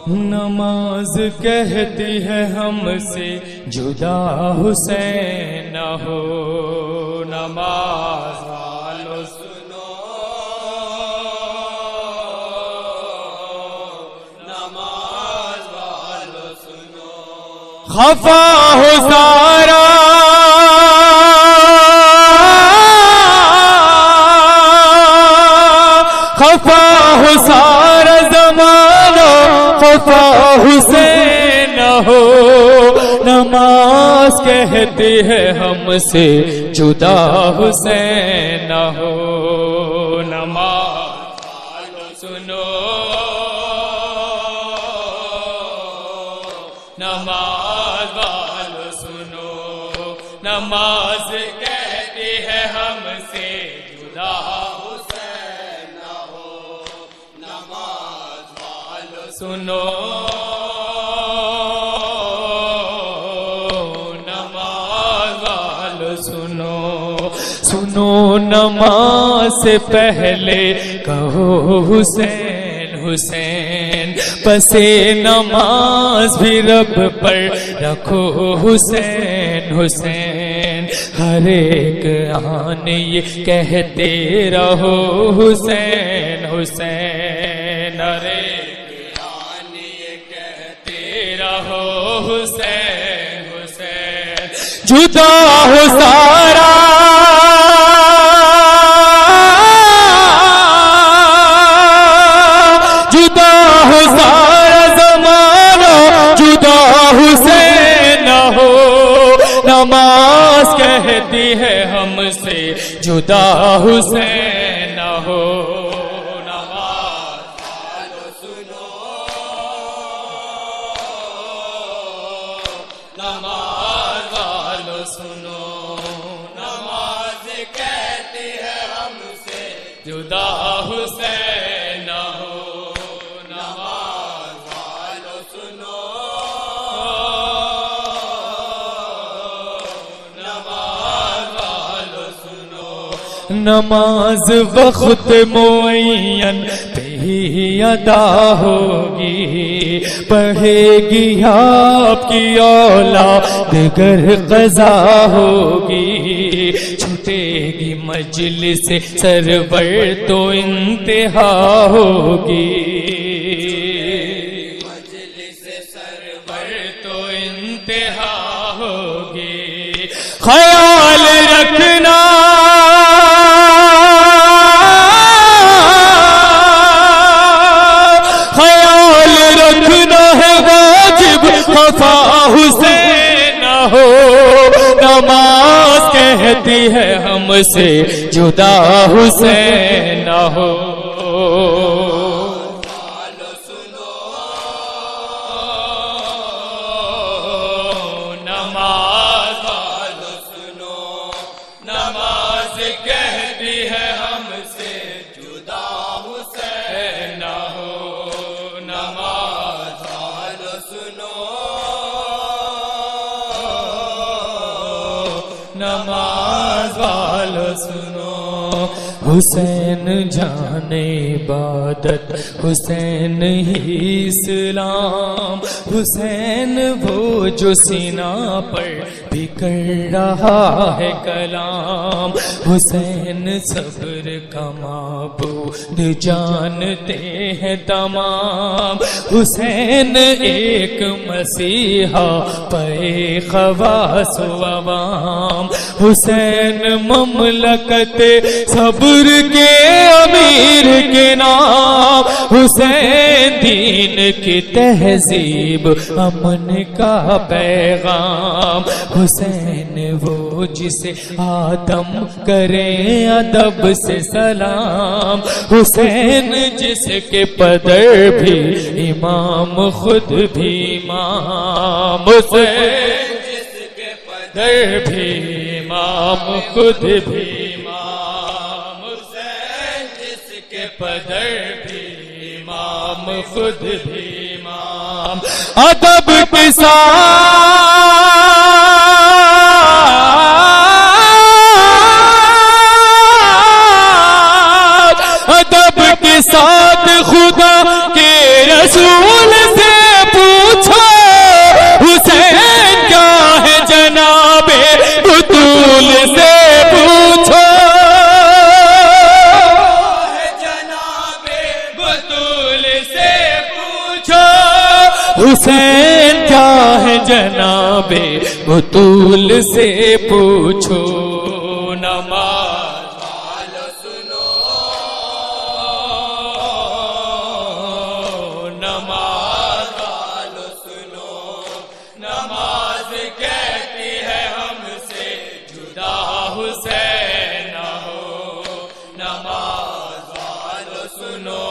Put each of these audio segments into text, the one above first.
نماز کہتی ہے ہم سے جدا حسین نہ ہو، نماز والو سنو، نماز والو سنو، خفا ہو سارا خفا ہو سارا زمانہ، خفا حسین نہ ہو، نماز کہتی ہے ہم سے جدا حسین نہ ہو، نماز والو سنو، نماز والو سنو، نماز کہتی ہے ہم سے جدا حسین نہ ہو، نماز والو سنو، نماز والو سنو، سنو نماز سے پہلے کہو حسین حسین، پسے نماز بھی رب پر رکھو حسین حسین، ہر ایک آن یہ کہتے رہو حسین حسین، ہر ایک آن یہ کہتے رہو حسین حسین، جدا ہو سارا نماز کہتی ہے ہم سے جدا حسین نہ ہو، نماز والو سنو، نماز والو سنو، نماز کہتی ہے ہم سے جدا حسین نہ ہو، نماز والو سنو، نماز وقت معین پہ ہی ادا ہوگی، پڑھے گی آپ کی اولاد گر قضا ہوگی، چھوٹے گی مجلس سرور تو انتہا ہوگی، مجلس سرور تو انتہا ہوگی، خیال رکھنا حسین نہ ہو، نماز کہتی ہے ہم سے جدا حسین نہ ہو، نماز والو سنو، نماز کہتی ہے ہم سے جدا حسین نہ ہو، نماز والو سنو، نماز والو سنو، حسین جان عبادت، حسین ہی اسلام، حسین وہ جو سینہ پر بھی کر رہا ہے کلام، حسین صبر کا معبود جانتے ہیں تمام، حسین ایک مسیحا پے خواص و عوام، حسین مملکت صبر کے امیر کے نام، حسین دین کی تہذیب امن کا پیغام، حسین وہ جسے آدم کرے ادب سے سلام، حسین جس کے پدر بھی امام خود بھی امام، حسین جس کے پدر بھی امام خود بھی امام، حسین جس کے پدر بھی امام خود بھی امام، ادب کے ساتھ خدا کے رسول سے حسین کیا ہے جناب بطول سے پوچھو نماز والو سنو نماز والو سنو نماز کہتی ہے ہم سے جدا حسین نہ ہو نماز والو سنو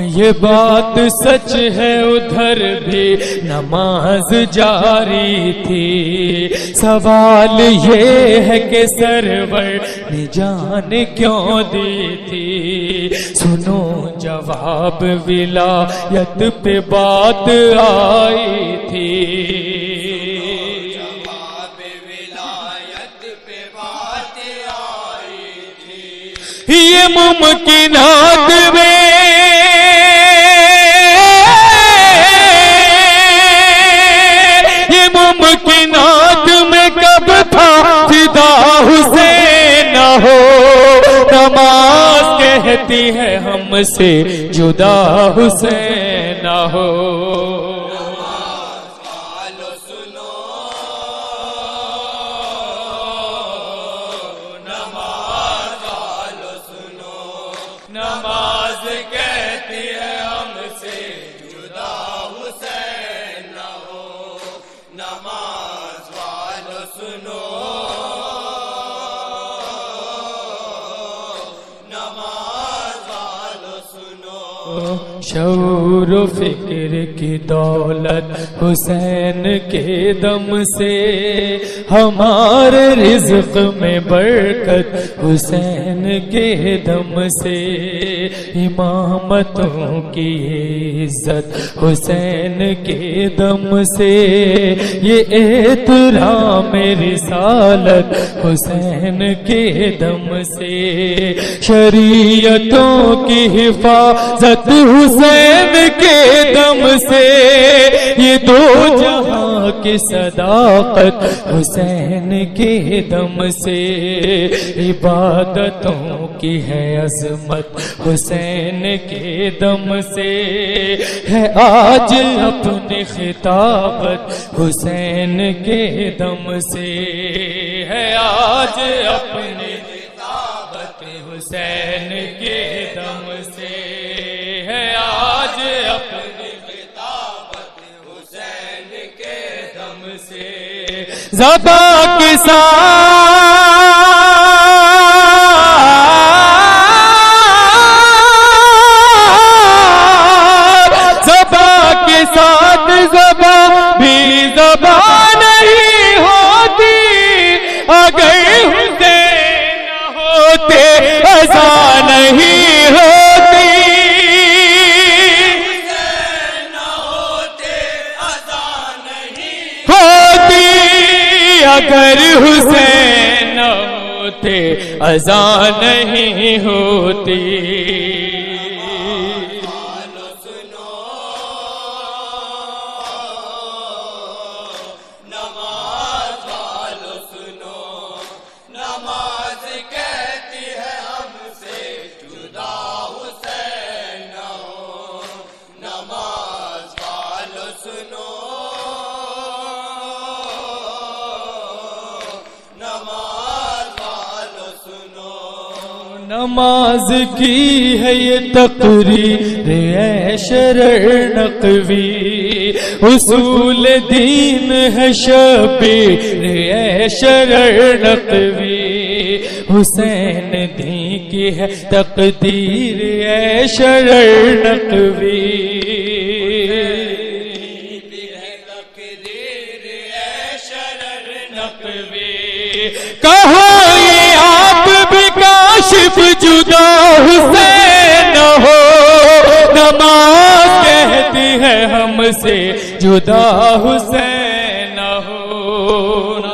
یہ بات سچ ہے ادھر بھی نماز جاری تھی سوال یہ ہے کہ سرور نے جان کیوں دی تھی سنو جواب ولایت پہ بات آئی تھی جواب ولایت پہ بات آئی تھی یہ ممکنات میں حسین نہ ہو نماز کہتی ہے ہم سے جدا حسین نہ ہو نماز والو سنو نماز والو سنو نماز کہتی ہے ہم سے جدا حسین نہ ہو نماز والو سنو شعور و فکر کی دولت حسین کے دم سے ہمارے رزق میں برکت حسین کے دم سے امامتوں کی عزت حسین کے دم سے یہ احترام رسالت حسین کے دم سے شریعتوں کی حفاظت حسین کے دم سے یہ دو جہاں کی صداقت حسین کے دم سے عبادتوں کی ہے عظمت حسین کے دم سے ہے آج اپنی خطابت حسین کے دم سے ہے آج اپنی خطابت حسین کے دم سے ہے آج اپنی خطابت حسین کے دم سے زباں کے ساتھ زباں کے ساتھ زباں بھی زباں نہیں ہوتی اگر حسین نہ ہوتے اذان نہیں ہوتی اگر حسین نہ ہوتے اذان نہیں ہوتی سنو نماز والو سنو نماز کہتی ہے ہم سے جدا حسین نہ ہو نماز والو سنو نماز کی ہے یہ تقریر ہے شرع نقوی اصول دین ہے شبیر ہے شرع نقوی حسین دین کی ہے تقدیر ہے شرع نقوی کہاں یہ آپ بھی کاشف جدا حسین نہ ہو نماز کہتی ہے ہم سے جدا حسین نہ ہو